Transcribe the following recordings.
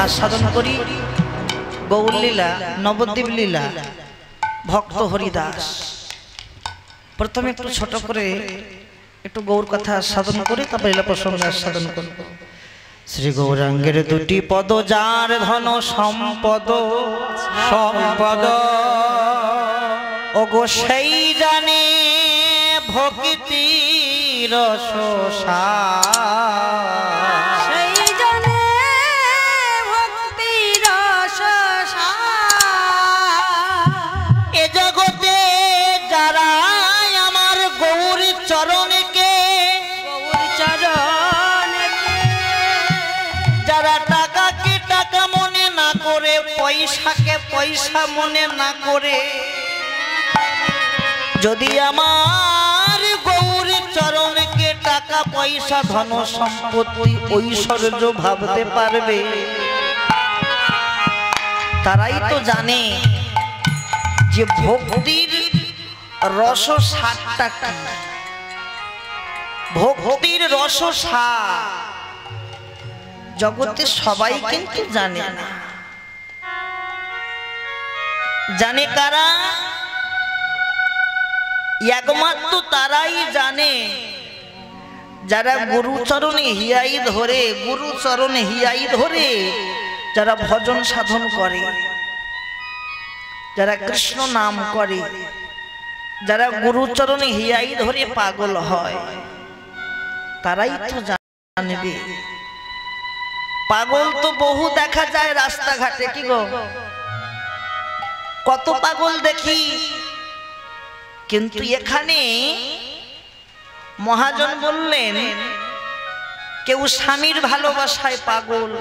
आस्वादन करी गौर लीला नवद्वीप लीला भक्त हरिदास प्रथम एक छोट करे एक गौर कथा आस्वादन करी तारपर लीला प्रसंग आस्वादन करब। श्री गौरांगेर दुटी पद जार धन सम्पद सम्पद ओगो सेई जाने भक्ति रस सेई जाने भक्ति रस ए जगते जारा आमार गौर चरण के जारा टाका के टाका मने ना करे पैसा के पैसा मने ना करे यदि आमार गौर चरण के टाका पैसा धन सम्पत्ति ऐश्वर्य भाबते पारबे ताराई तो जाने जे भक्तिर रस स्वादटा की भक्तिर रस स्वाद जगते सबाई किन्तु जाने ना जाने कारा एकमात्र ताराई जाने যারা গুরু চরণে হিয়াই ধরে গুরু চরণে হিয়াই ধরে যারা ভজন সাধন করে যারা কৃষ্ণ নাম করে যারা গুরু চরণে হিয়াই ধরে পাগল হয় তারাই তো জানবে। পাগল তো বহু দেখা যায় রাস্তাঘাটে কি গো কত পাগল দেখি কিন্তু এখানে महाजन बोलें केउ स्वामीर भालोबासाय पागल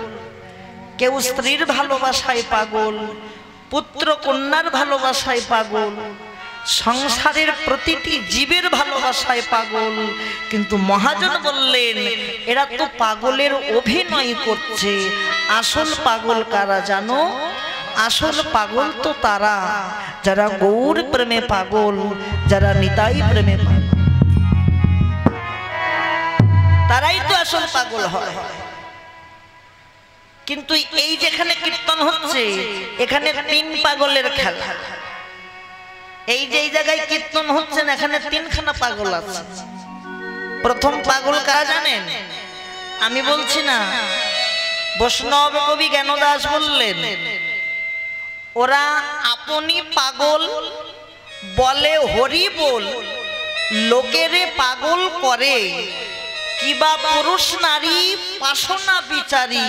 केउ स्त्रीर भालोबासाय पागल पुत्र कन्यार भालोबासाय पागल संसारेर प्रतिटी जीवेर भालोबासाय पागल किन्तु महाजन बोलें एरा तो पागलेर अभिनय करछे आसल पागल कारा जानो आसल पागल तो तारा जारा गौर प्रेमे पागल जारा निताई प्रेमे पागल ताराई तो आसल पागल है किन्तु এই যেখানে কীর্তন হচ্ছে এখানে তিন পাগলের খেলা এই যে এই জায়গায় কীর্তন হচ্ছে না এখানে তিনখানা পাগল আছে। প্রথম পাগল কারা জানেন আমি বলছি না বৈষ্ণব কবি জ্ঞানদাস বললেন ওরা আপনি পাগল বলে হরি বল লোকেরে পাগল করে किबा पुरुष नारी पाशना बिचारी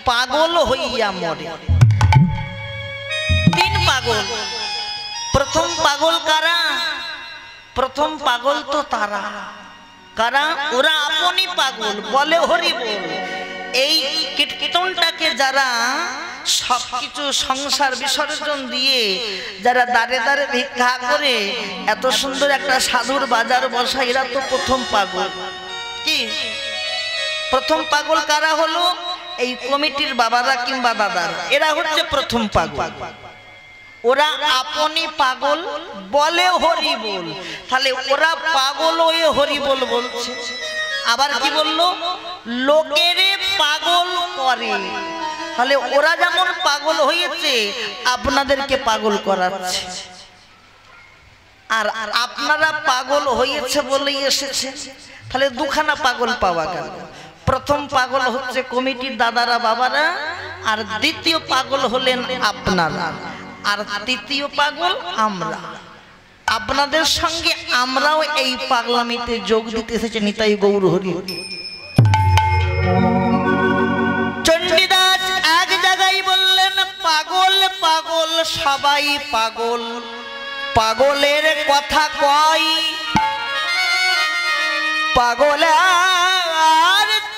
पागल हइया मरे। तीन पागल प्रथम पागल कारा प्रथम पागल तो तारा कारा ओरा अपनी पागल बोले हरि बोल এই কীর্তনটাকে যারা সবকিছু সংসার বিসর্জন দিয়ে যারা দাঁড়ে দাঁড়ে ভিক্ষা করে এত সুন্দর একটা সাধুর বাজার বসা এরা তো প্রথম পাগল। प्रथम पागल कारा हलो এই কমিটির বাবারা কিংবা দাদারা এরা হচ্ছে প্রথম পাগল। ওরা আপনি পাগল বলে হরি বল তাহলে ওরা পাগল হয়ে হরি বল বলছে আবার কি বললো লোকেরে পাগল করে তাহলে ওরা যেমন পাগল হয়েছে আপনাদেরকে পাগল করাচ্ছে আর আপনারা পাগল হয়েছে বলেই এসেছে তাহলে দুখানা পাগল পাওয়া গেল। प्रथम पागल होच्छे कमिटिर दादारा बाबारा और द्वितीय पागल हलेन आपनारा और तृतीय पागल आमरा आपनादेर संगे आमराओ एई पागलामिते जोग दिते एसेछि निताई गौर हरि। चंडीदास एक जायगाय बोललेन पागल पागल सबाई पागल पागलेर कथा कय पागल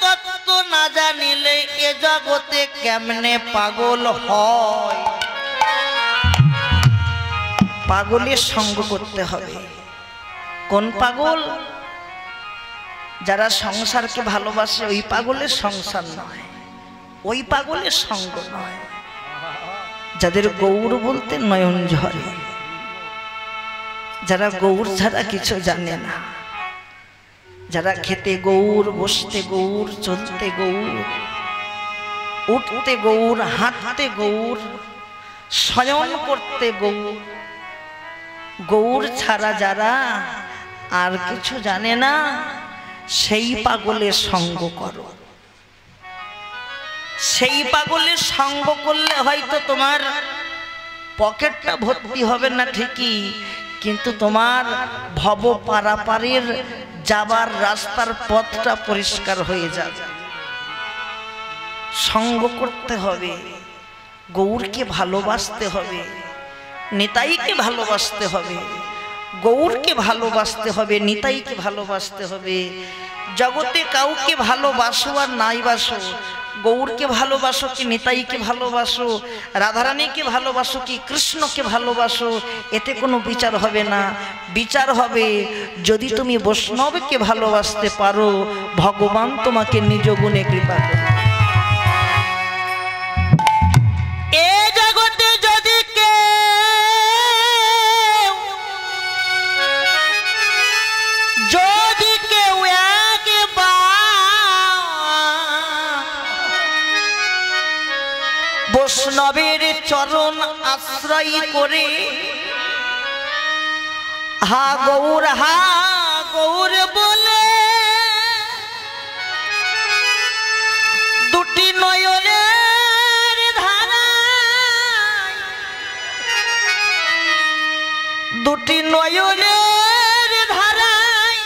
तत्व ना जानिले ए जगते केमने पागल हय। पागलेर संग करते हबे कोन पागल যারা সংসারকে ভালোবাসে ওই পাগলের সংসার নয় ওই পাগলের সঙ্গ নয় যাদের গৌর বলতে নয়ন ঝরে যারা গৌর ছাড়া কিছু জানে না যারা খেতে গৌর বসতে গৌর চলতে গৌর উঠতে গৌর, হাঁটতে গৌর, শয়ন করতে গৌর। গৌর ছাড়া যারা আর কিছু জানে না সেই পাগলের সঙ্গ করো। সেই পাগলের সঙ্গ করলে হয়তো তোমার পকেটটা ভর্তি হবে না ঠিকই, কিন্তু তোমার ভব পারাপারের যাবার রাস্তার পথটা পরিষ্কার হয়ে যাবে। সঙ্গ করতে হবে, গৌরকে ভালোবাসতে হবে, নিতাইকে ভালোবাসতে হবে, গৌরকে ভালোবাসতে হবে, নিতাইকে ভালোবাসতে হবে। জগতে কাউকে ভালোবাসো আর নাই বাসো, গৌরকে ভালোবাসো কি নিতাইকে ভালোবাসো, রাধারানীকে ভালোবাসো কি কৃষ্ণকে ভালোবাসো, এতে কোনো বিচার হবে না। বিচার হবে যদি তুমি বৈষ্ণবকে ভালোবাসতে পারো, ভগবান তোমাকে নিজ গুণে কৃপা করে। এ জগতে যদি কেউ বৈষ্ণবের চরণ আশ্রয় করে হা গৌর বলে দুটি নয়নের ধারায়, দুটি নয়নের ধারায়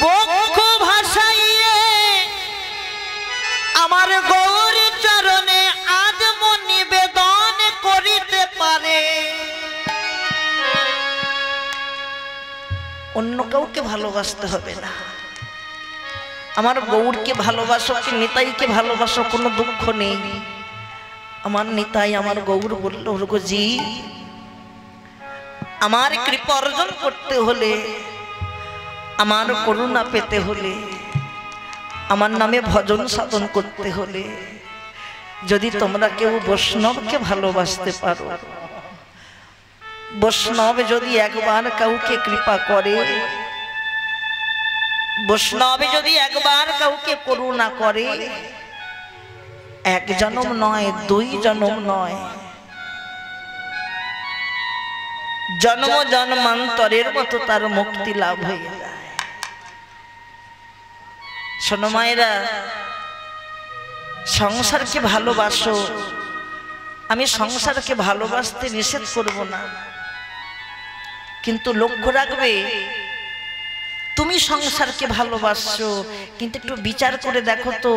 বক্ষ ভাসাইয়ে আমার গৌর চরণে আজম নিবেদন করিতে পারে। অন্য কাউকে ভালোবাসতে হবে না, আমার গৌরকে ভালোবাসো কি নিতাইকে ভালোবাসো, কোনো দুঃখ নেই। আমার নিতাই আমার গৌর বলল, জি আমার কৃপা অর্জন করতে হলে, আমার করুণা পেতে হলে, আমার নামে ভজন সাধন করতে হলে যদি তোমরা কেউ বৈষ্ণবকে ভালোবাসতে পারো, বৈষ্ণব যদি একবার কাউকে কৃপা করে, বৈষ্ণব যদি একবার কাউকে করুণা করে, এক জন্ম নয়, দুই জন্ম নয়, জন্ম জন্মান্তরের মতো তার মুক্তি লাভ হয়ে যায়। শোনো মায়েরা, সংসারকে ভালোবাসো, আমি সংসারকে ভালোবাসতে নিষেধ করব না, কিন্তু লক্ষ্য রাখবে তুমি সংসারকে ভালোবাসছো, কিন্তু একটু বিচার করে দেখো তো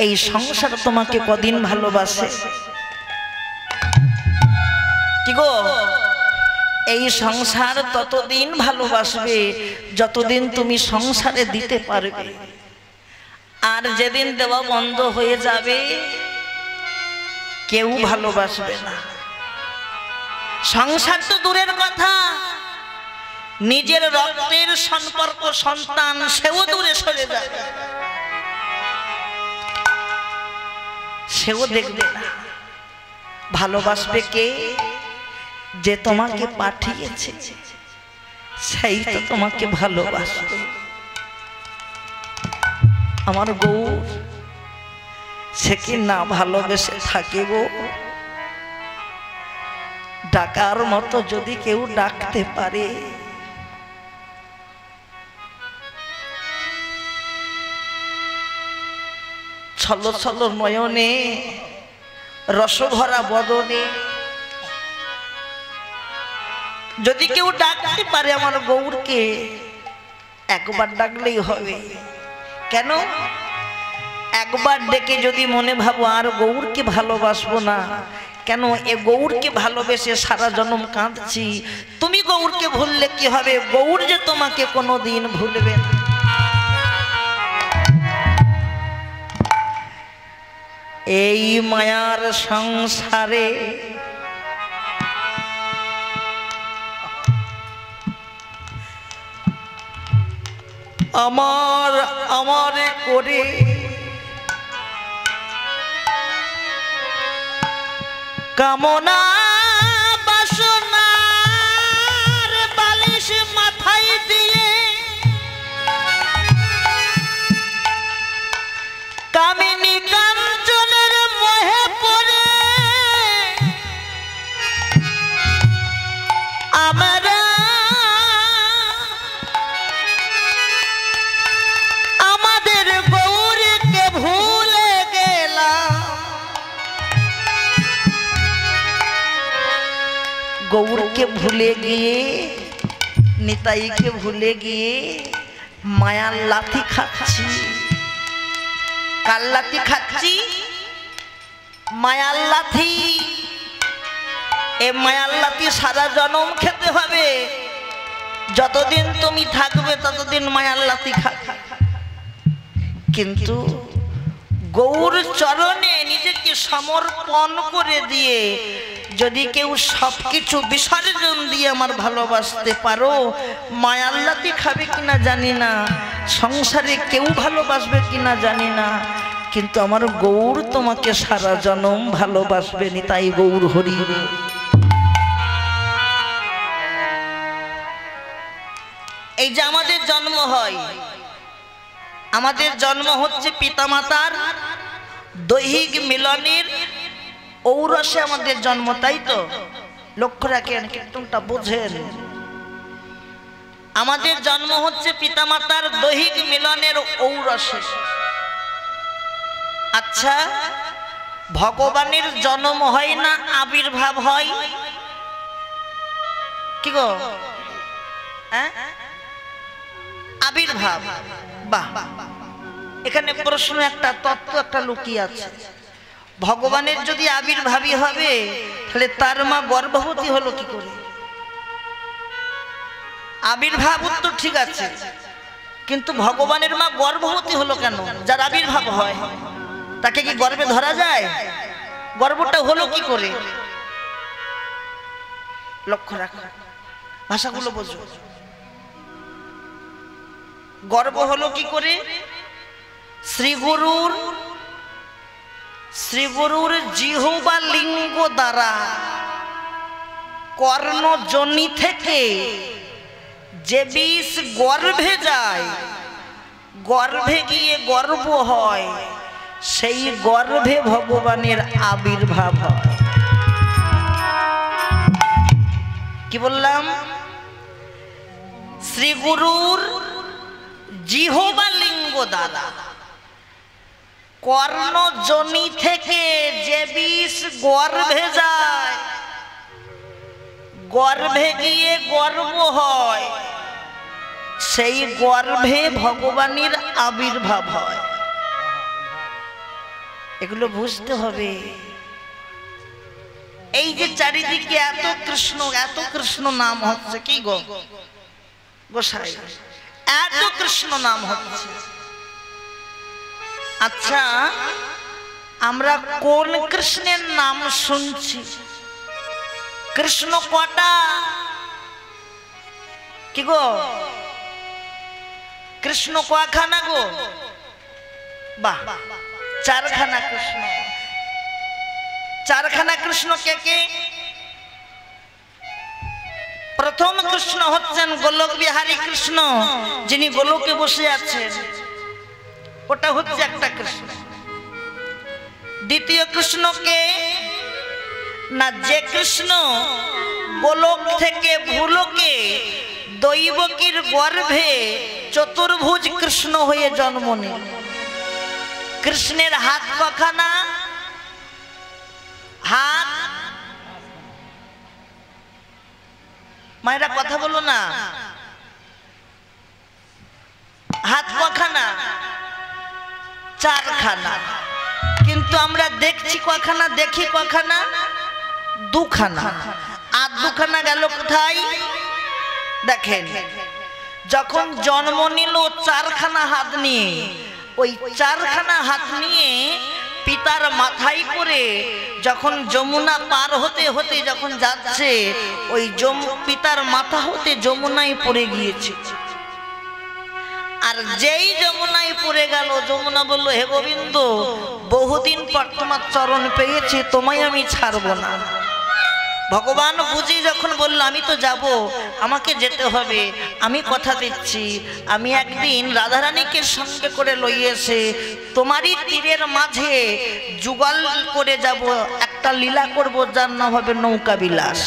এই সংসার তোমাকে কদিন ভালোবাসে। কি গো, এই সংসার ততদিন ভালোবাসবে যতদিন তুমি সংসারে দিতে পারবে, আর যেদিন দেওয়া বন্ধ হয়ে যাবে কেউ ভালোবাসবে না। সংসার তো দূরের কথা, নিজের রক্তের সম্পর্ক সন্তান সেও দূরে সরে যাবে, সেও দেখবে না। ভালোবাসবে কে? যে তোমাকে পাঠিয়েছে সেই তো তোমাকে ভালোবাসবে। আমার গৌর সে কি না ভালোবেসে থাকে গো? ডাকার মতো যদি কেউ ডাকতে পারে, ছলো ছলো নয়নে রসভরা বদনে যদি কেউ ডাকতে পারে আমার গৌরকে, একবার ডাকলেই হবে। কেন? একবার ডেকে যদি মনে ভাবো আর গৌরকে ভালোবাসবো না, কেন এ গৌরকে ভালোবেসে সারা জন্ম কাঁদছি, তুমি গৌরকে ভুললে কি হবে? গৌর যে তোমাকে কোনোদিন ভুলবে না। এই মায়ার সংসারে আমার আমারে করে কামনা বাসনার বালিশ মাথায় দিয়ে কামিনী কাম গৌরকে ভুলে গিয়ে, নিতাইকে ভুলে গিয়ে মায়ার লাথি খাচ্ছি। কার লাথি খাচ্ছি? মায়ার লাথি। এ মায়ার লাথি সারা জনম খেতে হবে। যতদিন তুমি থাকবে ততদিন মায়ার লাথি খাবে। কিন্তু গৌর চরণে নিজেকে সমর্পণ করে দিয়ে যদি কেউ সবকিছু বিসর্জন দিয়ে আমার ভালোবাসতে পারো, মায়ার লাথি খাবে কিনা জানি না, সংসারে কেউ ভালোবাসবে কিনা জানি না, কিন্তু আমার গৌর তোমাকে সারা জনম ভালোবাসবে। নিতাই গৌর হরি। এই যে আমাদের জন্ম হয়, আমাদের জন্ম হচ্ছে পিতামাতার দৈহিক মিলনের ঔরসে আমাদের জন্ম, তাই তো? লক্ষ্য রাখেন, কীর্তনটা বোঝেন। আমাদের জন্ম হচ্ছে পিতামাতার দৈহিক মিলনের ঔরসে। আচ্ছা, ভগবানের জন্ম হয় না আবির্ভাব হয়? কি গো? আবির্ভাব। বাহ, এখানে প্রশ্ন একটা, তত্ত্ব একটা লুকিয়ে আছে। ভগবানের যদি আবির্ভাবই হবে তাহলে তার মা গর্ভবতী হলো কি করে? আবির্ভাব উত্তর ঠিক আছে, কিন্তু ভগবানের মা গর্ভবতী হলো কেন? যার আবির্ভাব হয় তাকে কি গর্ভে ধরা যায়? গর্ভটা হলো কি করে? লক্ষ্য রাখো, ভাষাগুলো বোঝো। গর্ভ হলো কি করে? শ্রীগুরুর জিহ্বা লিঙ্গ দ্বারা কর্ণজনি থেকে যে বিষ গর্ভে যায়, গর্ভে গিয়ে গর্ভ হয়, সেই গর্ভে ভগবানের আবির্ভাব হয়। কি বললাম? শ্রীগুরুর জিহ্বা লিঙ্গ দ্বারা কর্ণজনি থেকে যে বিষ গর্ভে যায়, গর্ভে গিয়ে গর্ভ হয়, সেই গর্ভে ভগবানের আবির্ভাব হয়। এগুলো বুঝতে হবে। এই যে চারিদিকে এত কৃষ্ণ নাম হচ্ছে, কি গো গোসাই, এত কৃষ্ণ নাম হচ্ছে। আচ্ছা, আমরা কোন কৃষ্ণের নাম শুনছি? কৃষ্ণ কটা? কি গো, কৃষ্ণ কয়খানা গো? বাহ, চারখানা কৃষ্ণ। চারখানা কৃষ্ণ কে কে? প্রথম কৃষ্ণ হচ্ছেন গোলক বিহারী কৃষ্ণ, যিনি গোলকে বসে আছেন, ওটা হচ্ছে একটা কৃষ্ণ। দ্বিতীয় কৃষ্ণ কে? না, যে কৃষ্ণ গোলক থেকে ভূলোকে দৈবকীর গর্ভে চতুর্ভুজ কৃষ্ণ হয়ে জন্ম নেন। কৃষ্ণের হাত কখানা? হাত, মায়েরা কথা বলো না, হাত কখানা? চারখানা। কিন্তু আমরা দেখছি কখানা? দেখি কখানা? দুখানা। আর দুখানা গেল কোথায়? দেখেন, যখন জন্ম নিল চারখানা হাত নিয়ে, ওই চারখানা হাত নিয়ে পিতার মাথায় করে যখন যমুনা পার হতে হতে যখন যাচ্ছে, ওই পিতার মাথা হতে যমুনায় পড়ে গিয়েছে। আর যেই যমুনায় পড়ে গেল, যমুনা বলল, হে গোবিন্দ, বহুদিন পর তোমার চরণ পেয়েছি, তোমায় আমি ছাড়বো না। ভগবান বুঝি যখন বলল, আমি তো যাব, আমাকে যেতে হবে, আমি কথা দিচ্ছি, আমি একদিন রাধারানীকে সঙ্গে করে লইয়েছে তোমারই তীরের মাঝে যুগল করে যাব, একটা লীলা করব, যার নাম হবে নৌকা বিলাস।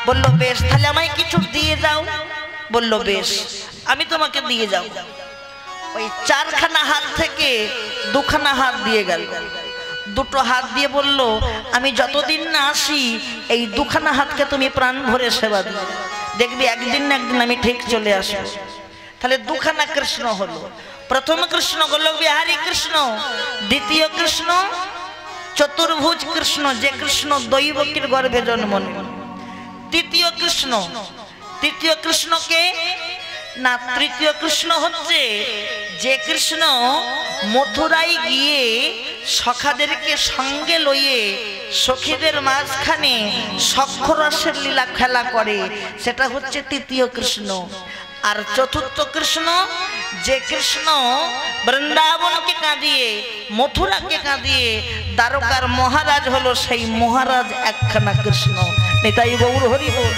বলল, বেশ, তাহলে আমায় কিছু দিয়ে যাও। বলল, বেশ, আমি তোমাকে দিয়ে যাব। ওই চারখানা হাত থেকে দুখানা হাত দিয়ে গেল। দুটো হাত দিয়ে বলল, আমি যতদিন না আসি এই দুখানা হাতকে তুমি প্রাণ ভরে সেবা দিও, দেখবি একদিন না একদিন আমি ঠিক চলে আসবো। তাহলে দুখানা কৃষ্ণ হলো। প্রথম কৃষ্ণ গোলক বিহারী কৃষ্ণ, দ্বিতীয় কৃষ্ণ চতুর্ভুজ কৃষ্ণ, যে কৃষ্ণ দৈবকীর গর্ভে জন্ম নেন। তৃতীয় কৃষ্ণকে না, তৃতীয় কৃষ্ণ হচ্ছে যে কৃষ্ণ মথুরায় গিয়ে সখাদেরকে সঙ্গে লইয়ে সখীদের মাঝখানে সখ্যরসের লীলা খেলা করে, সেটা হচ্ছে তৃতীয় কৃষ্ণ। আর চতুর্থ কৃষ্ণ যে কৃষ্ণ বৃন্দাবনকে কাঁদিয়ে মথুরাকে কাঁদিয়ে দ্বারকার মহারাজ হলো, সেই মহারাজ একখানা কৃষ্ণ। নিতাই গৌর হরি বল।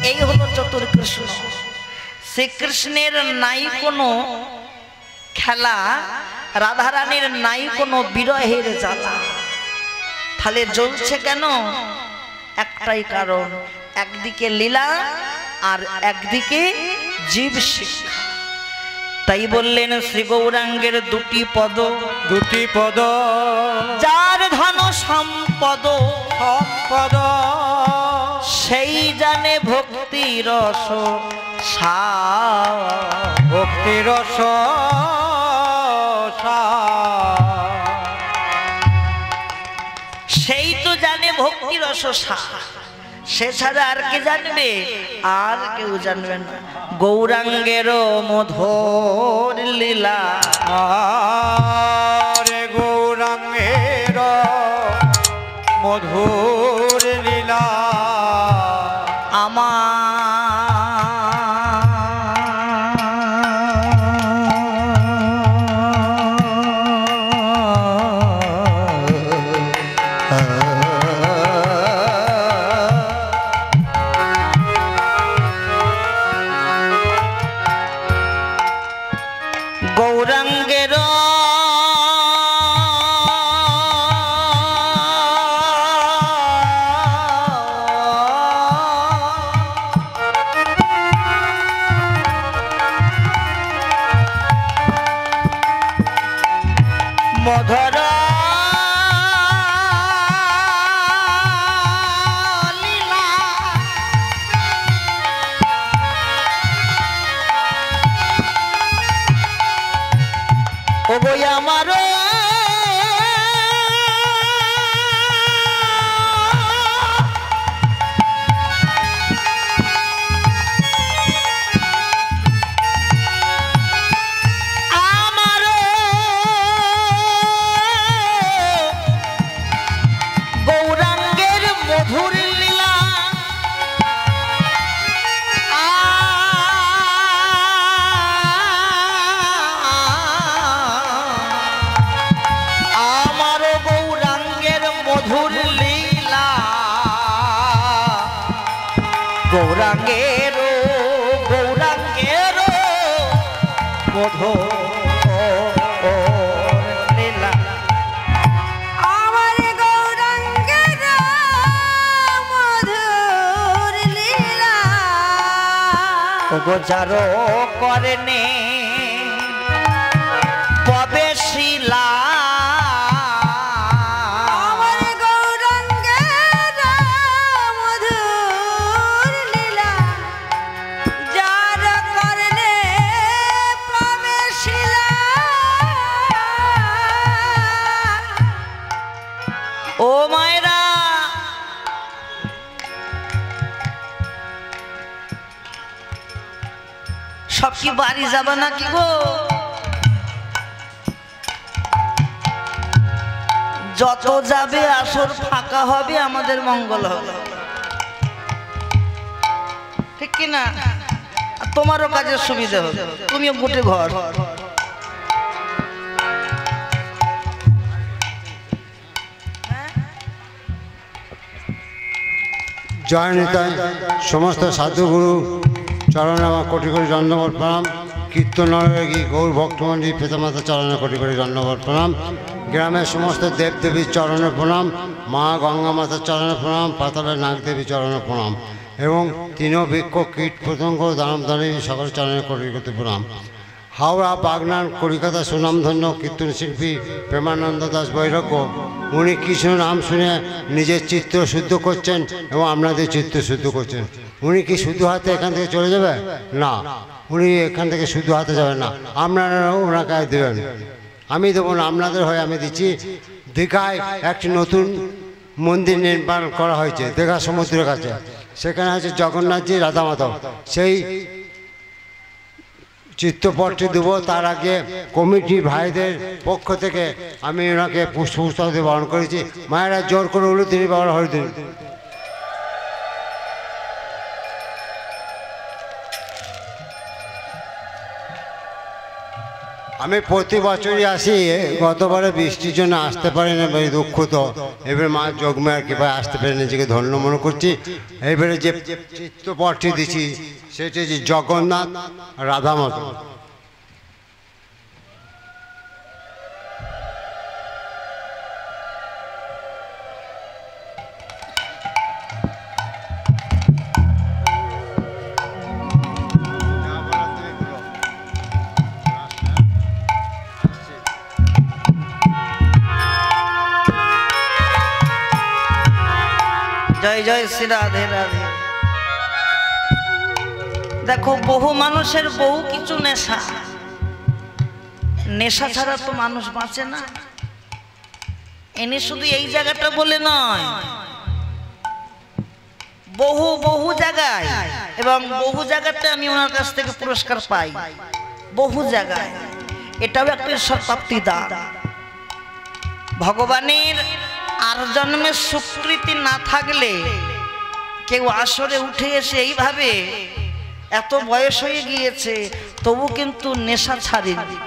এই হলো চতুর্কৃষ্ণ। শ্রীকৃষ্ণের নাই কোনো খেলা, রাধারানীর নাই কোনো বিরহের জ্বালা। তাহলে জ্বলছে কেন? একটাই কারণ, একদিকে লীলা আর একদিকে জীব শিক্ষা। তাই বললেন শ্রী গৌরাঙ্গের দুটি পদ, যার ধন সম্পদ সেই জানে ভক্তি রস সেই তো জানে ভক্তি রস সে ছাড়া আর কে জানবে? আর কেউ জানবে না। গৌরাঙ্গের মধুর লীলা, গৌরাঙ্গের মধুর লীলা গৌরাঙ্গের মধুর লীলা, ও গো আমার গৌরাঙ্গের মধুর লীলা, আমার গৌরাঙ্গের মধুর লীলা, গৌরাঙ্গের মধুর লীলা, আমার গৌরাঙ্গের মধুর লীলা, গোজারো করনে প্রবেশিলা, আমার গৌরাঙ্গের মধুর লীলা, যার করনে প্রবেশিলা। ও মায়েরা, সব কি বাড়ি যাবে নাকি গো? যত যাবে আসর ফাঁকা হবে, আমাদের মঙ্গল হবে, ঠিক কি না? তোমারও কাজের সুবিধা হবে, তুমিও গোটে ঘর। জয় নিতাই। সমস্ত সাধুগুরু চরণে আমার কোটি কোটি দণ্ডবত প্রণাম। কীর্তনগী গৌর ভক্তমন্ডলী পিতামাতা চরণে কোটি কোটি দণ্ডবত প্রণাম। গ্রামের সমস্ত দেবদেবীর চরণে প্রণাম। মা গঙ্গা মাতার চরণে প্রণাম। পাতালের নাগদেবী চরণে প্রণাম এবং তৃণবৃক্ষ কীট পতঙ্গ দানব দানবী সকল চরণে কোটি কোটি প্রণাম। হাওড়া, বাগনান, কলিকাতা সুনামধন্য কীর্তন শিল্পী প্রেমানন্দ দাস বৈরাগ্য, উনি কৃষ্ণ নাম শুনে নিজের চিত্ত শুদ্ধ করছেন এবং আপনাদের চিত্ত শুদ্ধ করছেন। উনি কি শুধু হাতে এখান থেকে চলে যাবে? না, উনি এখান থেকে শুধু হাতে যাবেন না, আপনারাও ওনাকে দেবেন। আমি দেবো না, আপনাদের হয়ে আমি দিচ্ছি। দীঘায় একটি নতুন মন্দির নির্মাণ করা হয়েছে দীঘা সমুদ্রের কাছে, সেখানে আছে জগন্নাথজি, রাধা মাধব। সেই চিত্রপটটি দেবো। তার আগে কমিটি ভাইদের পক্ষ থেকে আমি ওনাকে পুষ্পস্তক দিয়ে বরণ করেছি। মায়েরা জোর করে হলো তিনি বাবার হরিদিন। আমি প্রতি বছরই আসি, গতবারে বৃষ্টির জন্য আসতে পারিনি, দুঃখিত। এবারে মা যোগমায়ার কৃপায় আসতে পেরে নিজেকে ধন্য মনে করছি। এবারে যে চিত্রপটটি দিচ্ছি সেটি হচ্ছে জগন্নাথ রাধা মাধব। জয় জয় শ্রী রাধে রাধে। দেখো, বহু মানুষের বহু কিছু নেশা, নেশা ছাড়া তো মানুষ বাঁচে না। এনে শুধু এই জায়গাটা বলে নয়, বহু বহু জায়গায়, এবং বহু জায়গাতে আমি ওনার কাছ থেকে পুরস্কার পাই, বহু জায়গায়। এটাও একটা ঈশ্বর প্রাপ্তি দান। ভগবানের আর জন্মের স্বীকৃতি না থাকলে কেউ আসরে উঠে এসে এইভাবে, এত বয়স হয়ে গিয়েছে তবু কিন্তু নেশা ছাড়েনি।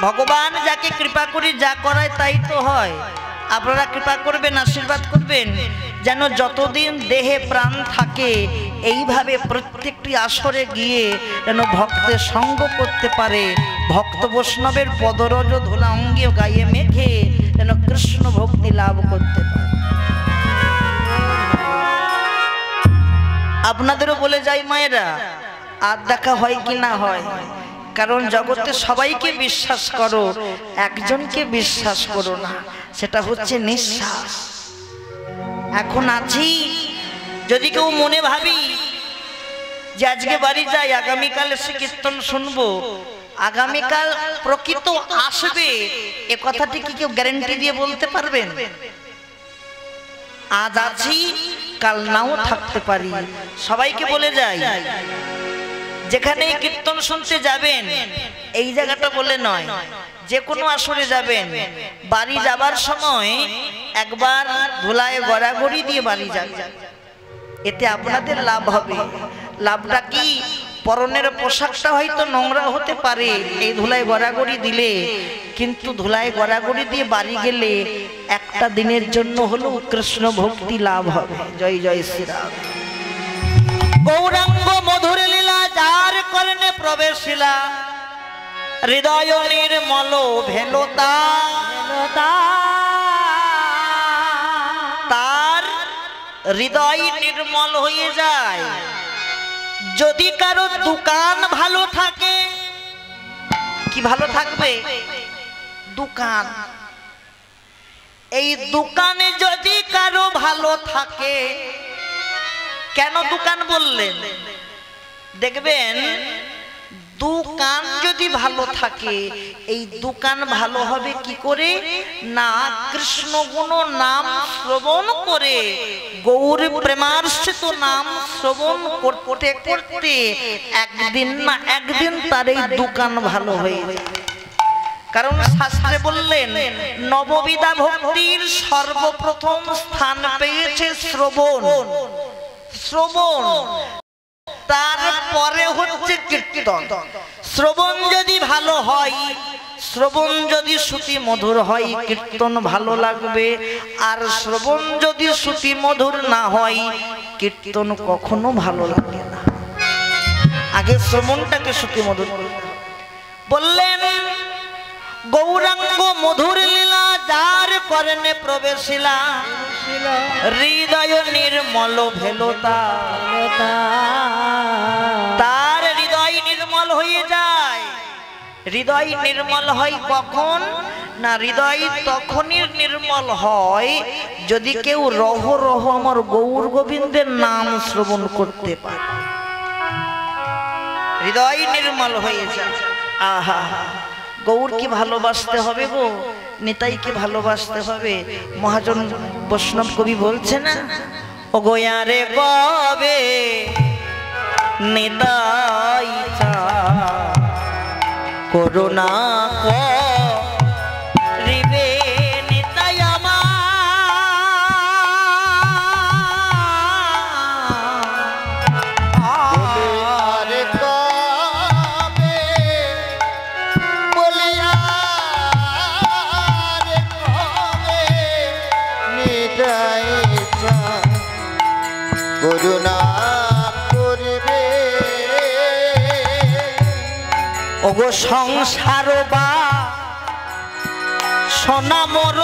ভগবান যাকে কৃপা করি যা করায় তাই তো হয়। আপনারা কৃপা করবেন, আশীর্বাদ করবেন যেন যতদিন দেহে প্রাণ থাকে এইভাবে প্রত্যেকটি আসরে গিয়ে যেন ভক্তের সঙ্গ করতে পারে, ভক্ত বৈষ্ণবের পদরজ ধুলা অঙ্গে গায়ে মেখে যেন কৃষ্ণ ভক্তি লাভ করতে পারে। আপনাদেরও বলে যাই মায়েরা, আর দেখা হয় কি না হয়, কারণ জগতে সবাইকে বিশ্বাস করো, একজনকে বিশ্বাস করো না, সেটা হচ্ছে নিঃশ্বাস। এখন আছি, যদি কেউ মনে ভাবি যে আজকে বাড়ি যাই, আগামীকাল এসে কীর্তন শুনবো, আগামীকাল প্রকৃত আসবে, এ কথাটি কি কেউ গ্যারান্টি দিয়ে বলতে পারবেন? আজ আছি, কাল নাও থাকতে পারি। সবাইকে বলে যাই, যেখানে কীর্তন শুনতে যাবেন, এই জায়গাটা বলে নয়, যে কোনো আসরে যাবেন, বাড়ি যাবার সময় একবার ধুলায় গড়াগড়ি দিয়ে বাড়ি যাবেন। এতে আপনাদের লাভ হবে। লাভটা কি? পরনের পোশাকটা হয়তো নোংরা হতে পারে এই ধুলায় গড়াগড়ি দিলে, কিন্তু ধুলায় গড়াগড়ি দিয়ে বাড়ি গেলে একটা দিনের জন্য হলেও কৃষ্ণ ভক্তি লাভ হবে। জয় জয় শ্রীরাম। গৌরাঙ্গ মধুর লীলা যার কর্ণে প্রবেশিলা, হৃদয় নির্মল ভেলতা, তার হৃদয় নির্মল হয়ে যায়। যদি কারো দোকান ভালো থাকে, কি ভালো থাকবে? দোকান। এই দোকানে যদি কারো ভালো থাকে, কেন দোকান বললেন? দেখবেন দোকান যদি ভালো থাকে, এই দোকান ভালো হবে কি করে? না কৃষ্ণ গুণ নাম শ্রবণ করে, গৌর প্রেমার্ষিত নাম শ্রবণ করতে করতে একদিন না একদিন তার এই দোকান ভালো হয়ে যায়। কারণ শাস্ত্রে বললেন নববিধা ভক্তির সর্বপ্রথম স্থান পেয়েছে শ্রবণ। শ্রবণ, তারপরে হচ্ছে কীর্তন। শ্রবণ যদি ভালো হয়, শ্রবণ যদি শ্রুতি মধুর হয়, কীর্তন ভালো লাগবে। আর শ্রবণ যদি শ্রুতি মধুর না হয়, কীর্তন কখনো ভালো লাগে না। আগে শ্রবণটাকে শ্রুতি মধুর বললেন। গৌরাঙ্গ মধুর লীলা যার কর্ণে প্রবেশিলা, হৃদয় নির্মল ভেলতা, তার হৃদয় নির্মল নির্মল হয়ে যায়। হৃদয় নির্মল হয় কখন না, হৃদয় তখনই নির্মল হয় যদি কেউ রহ রহ আমার গৌর গোবিন্দের নাম শ্রবণ করতে পারে, হৃদয় নির্মল হয়ে যায়। আহা, গৌর কি ভালোবাসতে হবে গো, নিতাইকে ভালোবাসতে হবে। মহাজন বৈষ্ণব কবি বলছে না, ও গোয়ারে কবে নিতাই চা করুণা করিবে নিতাই আমার, আরে কবে বলিয়া রে কবে নিতাই চা করুণা করিবে। ওগো সংসার বা সোনা মোর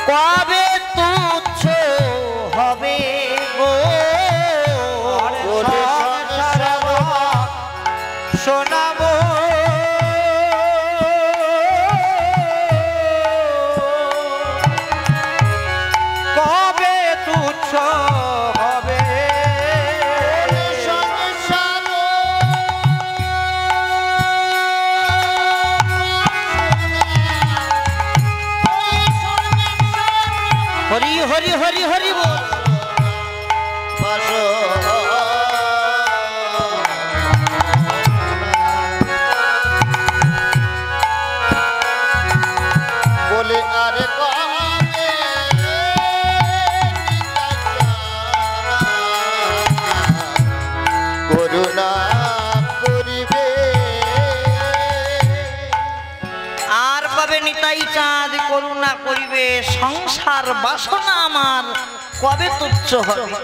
কবে তুচ্ছ হবে গো, শোনাব কবে তুচ্ছ হবে সংসার হরি হরি হরি হরি বল। বলে আরে কবে করুণা করিবে। আর পাবে নিতাই চাঁদ করুণা করিবে, সংসার বাসনা আমার কবে তুচ্ছ হবে।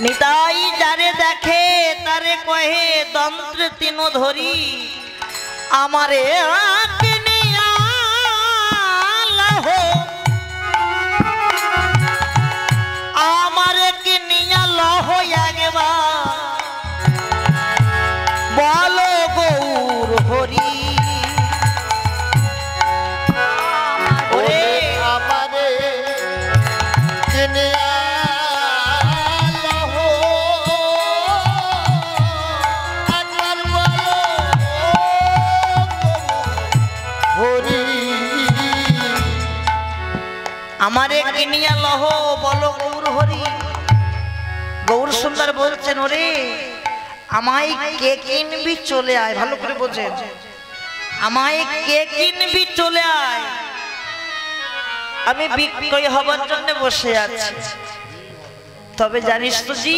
নিতাই যারে দেখে তারে কহে দন্ত্রে তিন ধরি, আমারে কিনিয়া লহো, আমারে কিনিয়া লহো একবার বলো গৌর হরি। ওরে আমারে কিনিয়া লহো, একবার বলো হরি। আমারে কিনিয়া লহ বলো গৌর হরি। গৌর সুন্দর বলছেন, ওরে আমায় কে কিনবি চলে আয়, ভালো করে বোঝেন, আমায় কে কিনবি চলে আয়, আমি বিক্রয় হবার জন্য বসে আছি। তবে জানিস তো জি,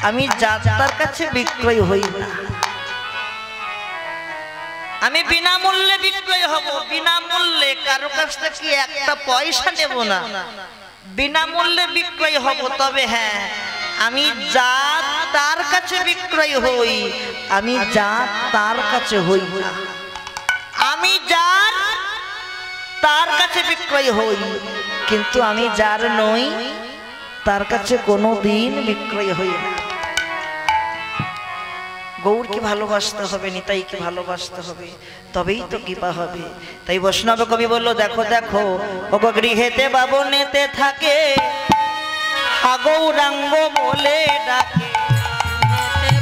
আমি যাত্রার কাছে বিক্রয় হই না, আমি বিনামূল্যে বিক্রয় হব, বিনামূল্যে, কারো কাছ থেকে একটা পয়সা নেব না, বিনামূল্যে বিক্রয় হব। তবে হ্যাঁ, আমি যা তার কাছে বিক্রয় হই, আমি যা তার কাছে হই না, আমি যার তার কাছে বিক্রয় হই, কিন্তু আমি যার নই তার কাছে কোনো দিন বিক্রয় হই না। গৌরকে ভালোবাসতে হবে, নিতাইকে ভালোবাসতে হবে, তবেই তো কৃপা হবে। তাই বৈষ্ণব কবি বলল, দেখো দেখো ওগো গৃহেতে বাবনেতে থাকে, গৌরাঙ্গ বলে ডাকে,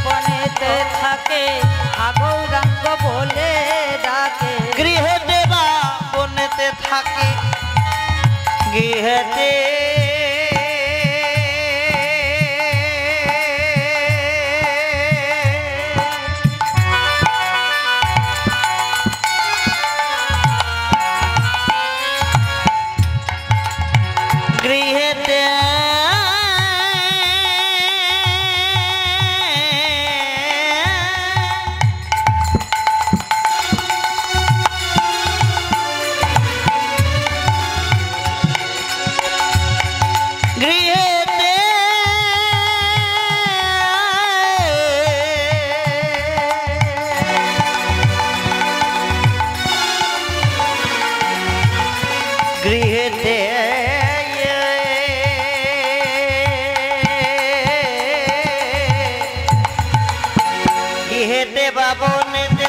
বনেতে থাকে গৌরাঙ্গ বলে ডাকে, গৃহেতে বাবনেতে থাকে, গৃহেতে গৃহেতে গৃহেতে গৃহেতে গৃহেতে বাবনেতে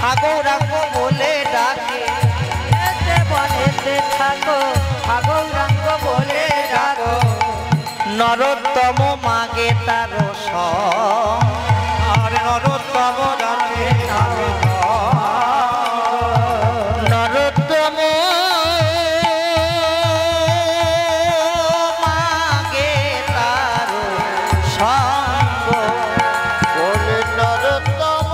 থাকো রাখো বলে ডাকে এতে বনেতে থাকো গৌরাঙ্গ বলে ডাকো নরোত্তম মাগে তার আর নরোত্তম রাখে নরোত্তম মাগে তার সঙ্গ বলে নরোত্তম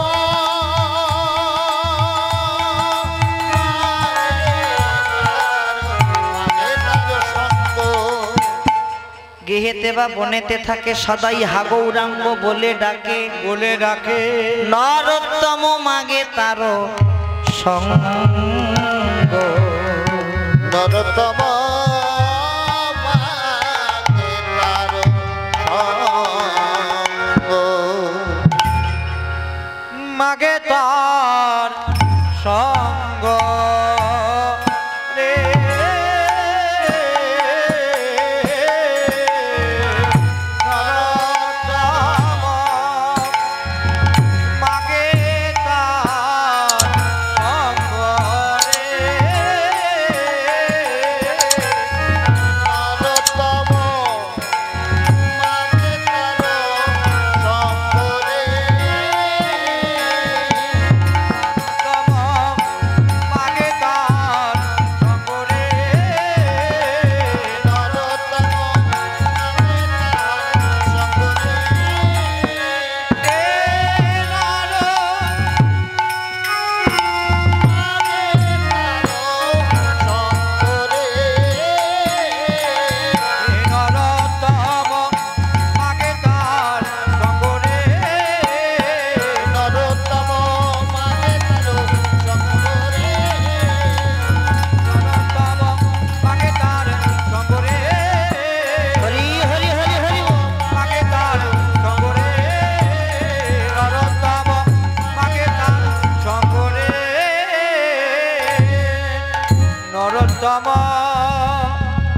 গৃহেতে বা বনেতে থাকে সদাই হাগৌরাঙ্গ বলে ডাকে নরোত্তম মাগে তার সঙ্গ নরোত্তম মাগে তার সঙ্গ রে নরোত্তম মাগে তার সঙ্গ রে নরোত্তম মাগে তার সঙ্গরে মাগে তার সঙ্গ রে নরোত্তম মাগে তার হরি হরি হরি হরি মাগে তার সঙ্গ রে নরোত্তম মাগে তার সঙ্গ রে নরোত্তম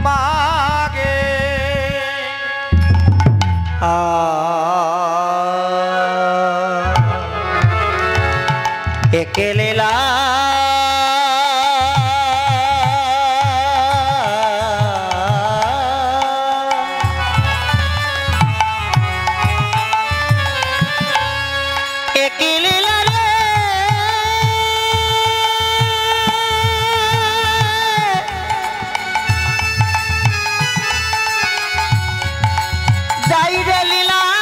মাগে একেলেলা একেলেলা রে যাই রে লীলা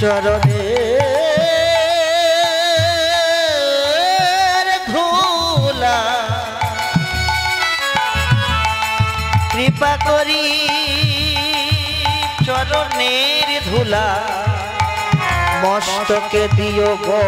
চরণের ধুলা কৃপা করি চরণের ধুলা মস্তকে দিও গো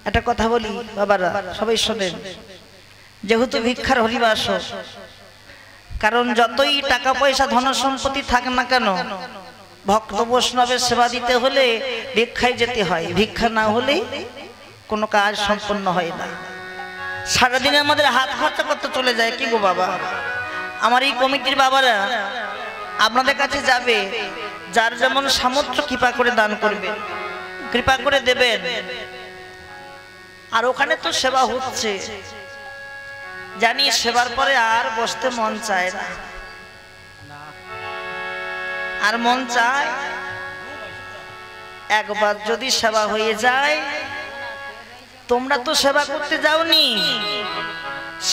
একটা কথা বলি বাবারা, সবাই শোনেন। যেহেতু ভিক্ষার হরিবাস, কারণ যতই টাকা পয়সা ধন সম্পত্তি থাক না কেন, ভক্ত বৈষ্ণবের সেবা দিতে হলে ভিক্ষায় যেতে হয়। ভিক্ষা না হলে কোনো কাজ সম্পন্ন হয় না। সারাদিনে আমাদের হাত খরচা করতে চলে যায়। কি গো বাবা, আমার এই কমিটির বাবারা আপনাদের কাছে যাবে, যার যেমন সামর্থ্য কৃপা করে দান করবে, কৃপা করে দেবেন। আর ওখানে তো সেবা হচ্ছে, জানি সেবার পরে আর বসতে মন চায় না। আর মন চায় একবার যদি সেবা হয়ে যায়। তোমরা তো সেবা করতে যাওনি,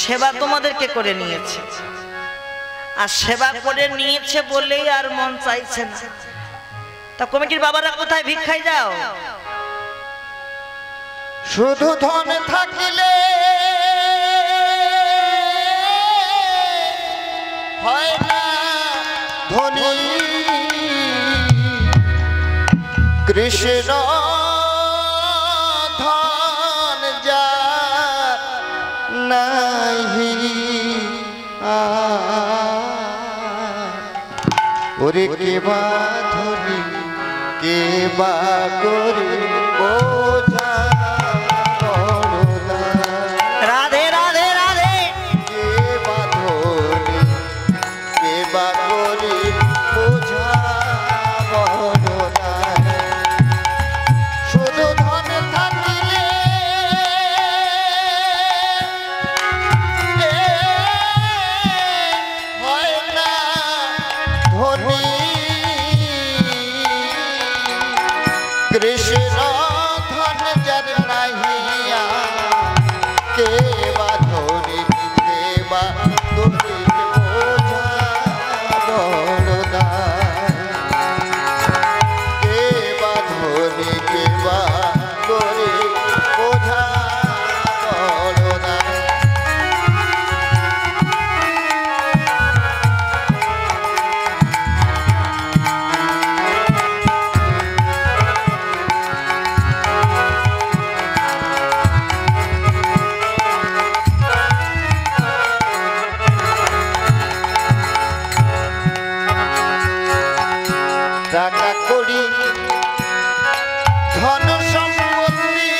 সেবা তোমাদেরকে করে নিয়েছে। আর সেবা করে নিয়েছে বলেই আর মন চাইছে না। তা কমিটির বাবারা কোথায় ভিক্ষায় যাও? শুধু ধন থাকিলে হয় না ধনী, কৃষ্ণ ধন যা নাহি ওরে কে বা ধনী কে বা গরিব বোঝা রাধে রাধে রাধে। কে বা ধনী কে বা গরিব বোঝা বড় না। শুধু ধন থাকিলে হয় না ধনী, কৃষ্ণ ধন যার নাহিয়া কে বা ধনী কে বা গরিব বোঝা বড় না। কে বা ধনী কে বা গরিব বোঝা বড় না। টাকা কড়ি ধন সম্পত্তি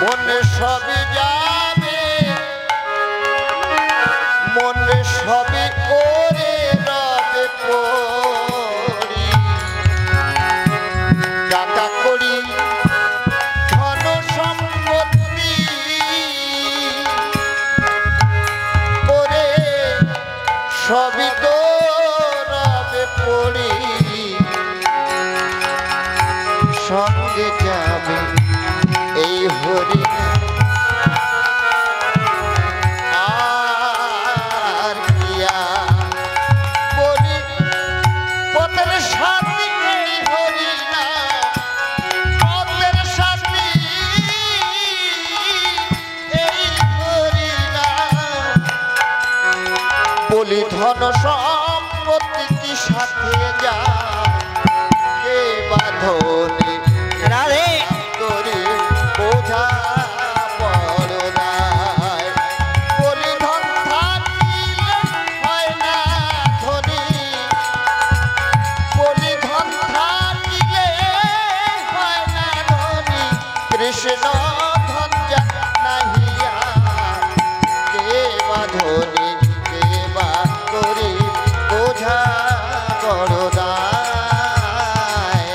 মনে সবই যাবে, মনে সবই করে রবে পড়ি। টাকা কড়ি ধন সম্পত্তি সবই তো রবে পড়ি, সঙ্গে যাবে এই হরি ধন সম্পত্তি কি সাথে যায় কে বাঁধনে রাধে করে বোঝা বড় দায় বলি ধন থাকিলে হয় না ধনী বলি ধন থাকিলে হয় না ধনী কৃষ্ণ ধন যা নাহিয়া কে বাঁধনে কে বা করে বোঝা বড় দায়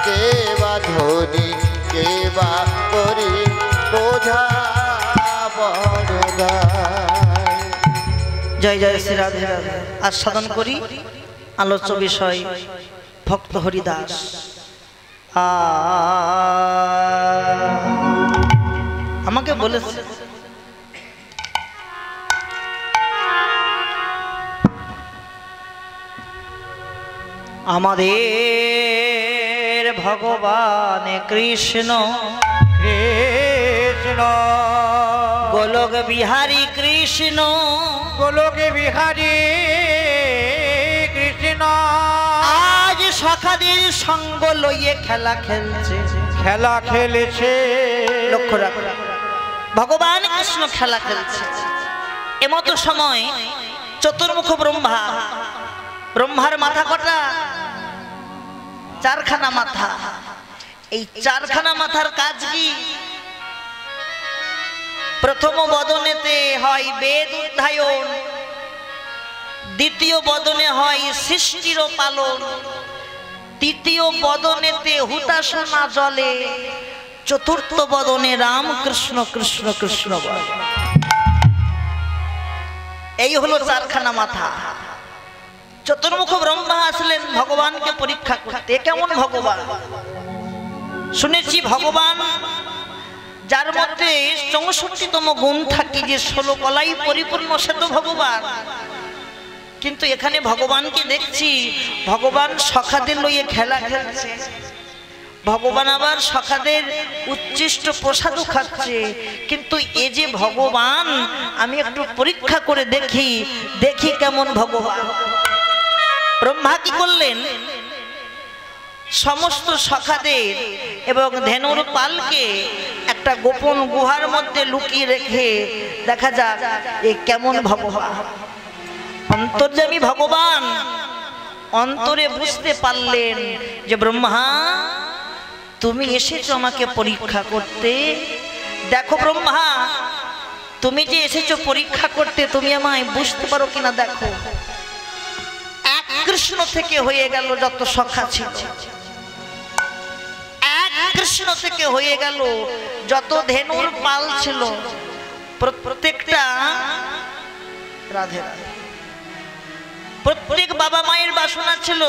কে বাঁধনে কে বা করে বোঝা বড় দায়। জয় জয় শ্রী রাধে রাধে। আস্বাদন করি আলোচ্য বিষয় ভক্ত হরিদাস। আমাকে বলেছে আমাদের ভগবান কৃষ্ণ কৃষ্ণ গোলক বিহারী কৃষ্ণ গোলকে বিহারী কৃষ্ণ আজ সখাদের সঙ্গ লইয়ে খেলা খেলছে। খেলা খেলেছে। লক্ষ্য রাখো, ভগবান কৃষ্ণ খেলা খেলছে। এমতো সময় চতুর্মুখ ব্রহ্মা, ব্রহ্মার মাথা কটা? চারখানা মাথা। এই চারখানা মাথার কাজ কি? প্রথম বদনেতে হয় বেদ অধ্যয়ন, দ্বিতীয় বদনে হয় সৃষ্টির পালন, তৃতীয় বদনেতে হুতাশনা জলে, চতুর্থ বদনে রাম কৃষ্ণ কৃষ্ণ কৃষ্ণ বলে। এই হলো চারখানা মাথা। চতুর্মুখ ব্রহ্মা আসলেন ভগবানকে পরীক্ষা করতে। কেমন ভগবান? শুনেছি ভগবান যার মধ্যে 64তম গুণ থাকে, যে 16 কলাই পরিপূর্ণ, সে তো ভগবান। কিন্তু এখানে ভগবানকে দেখছি ভগবান সখাদের লইয়ে খেলা খেলছে। ভগবান আবার সখাদের উচ্ছিষ্ট প্রসাদও খাচ্ছে। কিন্তু এ যে ভগবান, আমি একটু পরীক্ষা করে দেখি, দেখি কেমন ভগবান। ব্রহ্মা কি করলেন? সমস্ত সখাদের এবং ধেনুর পালকে একটা গোপন গুহার মধ্যে লুকিয়ে রেখে দেখা যাক এ কেমন ভগবান। অন্তর্যামী ভগবান অন্তরে বুঝতে পারলেন যে ব্রহ্মা তুমি এসেছো আমাকে পরীক্ষা করতে। দেখো ব্রহ্মা, তুমি যে এসেছো পরীক্ষা করতে, তুমি আমায় বুঝতে পারো কিনা দেখো। এক কৃষ্ণ থেকে হয়ে গেল যত সখা ছিল, এক কৃষ্ণ থেকে হয়ে গেল যত ধেনুর পাল ছিল, প্রত্যেকটা রাধে রাধে, প্রত্যেক বাবা মায়ের বাসনা ছিল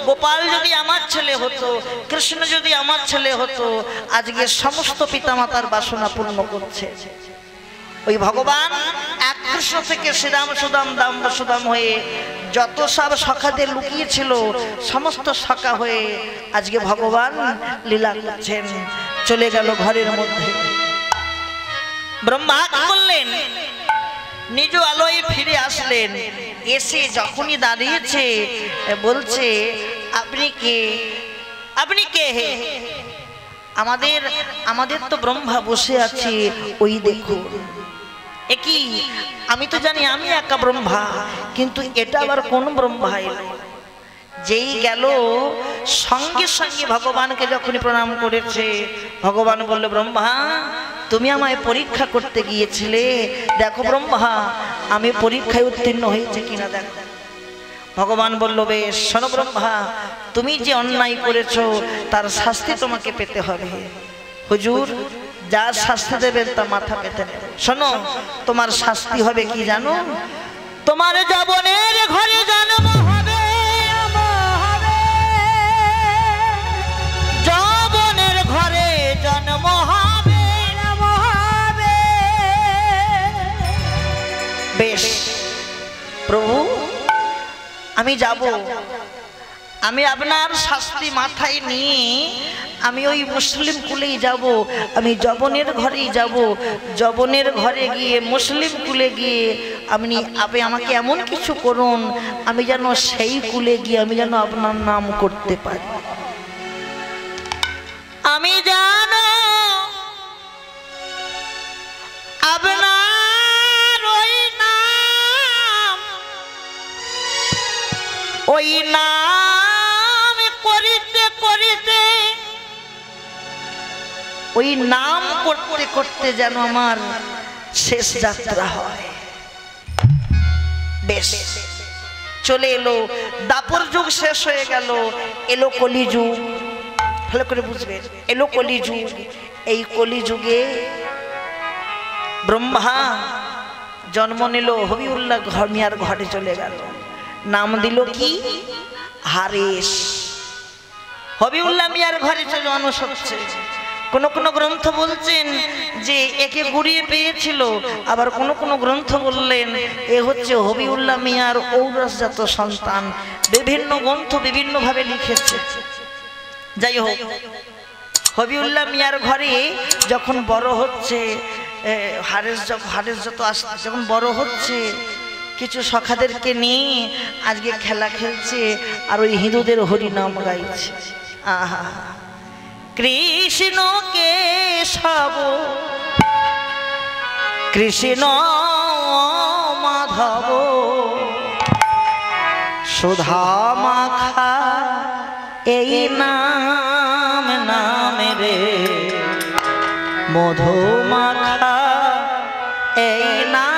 গোপাল যদি আমার ছেলে হতো, কৃষ্ণ যদি আমার ছেলে হতো। আজকে সমস্ত পিতামাতার বাসনা পূর্ণ করছে। ওই ভগবান এক কৃষ্ণ থেকে শ্রীরাম সুদাম দাম সুদাম হয়ে যত সব সখাদের লুকিয়েছিল, সমস্ত সখা হয়ে আজকে ভগবান লীলা করছেন। চলে গেল ঘরের মধ্যে। ব্রহ্মা কি করলেন? নিজ আলোয় ফিরে আসলেন। এসে যখনই দাঁড়িয়েছে বলছে, আপনি কে? আপনি কে হে? আমাদের তো ব্রহ্মা বসে আছে, ওই দেখুন। একই আমি তো জানি আমি একা ব্রহ্মা, কিন্তু এটা আবার কোন ব্রহ্মা এলো? যেই গেল সঙ্গে সঙ্গে ভগবানকে যখনই প্রণাম করেছে, ভগবান বলল, ব্রহ্মা তুমি আমায় পরীক্ষা করতে গিয়েছিলে, দেখো ব্রহ্মা আমি পরীক্ষায় উত্তীর্ণ হয়েছে কিনা দেখো। ভগবান বলল, বেশ, শোনো ব্রহ্মা, তুমি যে অন্যায় করেছো তার শাস্তি তোমাকে পেতে হবে। হুজুর যা শাস্তি দেবেন তা মাথা পেতে নেবে। শোনো, তোমার শাস্তি হবে কি জানো? তোমার যবনের ঘরে জন্ম হবে, যবনের ঘরে জন্ম হবে। বেশ প্রভু, আমি যাব। আমি আপনার শাস্তি মাথায় নিয়ে আমি ওই মুসলিম কুলেই যাব। আমি যবনের ঘরেই যাব। যবনের ঘরে গিয়ে মুসলিম কুলে গিয়ে আপনি আমাকে এমন কিছু করুন আমি যেন সেই কুলে গিয়ে আমি যেন আপনার নাম করতে পারি। আমি জানো আপনার ওই নাম করিতে করিতে ওই নাম করতে করতে যেন আমার শেষ যাত্রা হয়। বেশ চলে এলো দাপর যুগ, শেষ হয়ে গেল, এলো কলিযুগ। ভালো করে বুঝবেন, এলো কলিযুগ। এই কলিযুগে ব্রহ্মা জন্ম নিল, হবিউল্লাহ মিয়ার ঘরে চলে গেল। নাম দিল কি? হারেস। হবিউল্লাহ মিয়ার ঘরে চলে মানুষ হচ্ছে। কোন কোন গ্রন্থ বলছেন যে একে গুড়িয়ে পেয়েছিল, আবার কোন কোন গ্রন্থ বললেন এ হচ্ছে হবিউল্লাহ মিয়ার ঔরসজাত সন্তান। বিভিন্ন গ্রন্থ বিভিন্ন ভাবে লিখেছে। যাই হোক, হবিউল্লাহ মিয়ার ঘরে যখন বড় হচ্ছে, হারেস যত যখন বড় হচ্ছে, কিছু সখাদেরকে নিয়ে আজকে খেলা খেলছে আর ওই হিন্দুদের হরিনাম গাইছে। আহা, কৃষ্ণ কেশব কৃষ্ণ মাধব সুধা মাখা এই নাম নামে রে, মধু মাখা এই নাম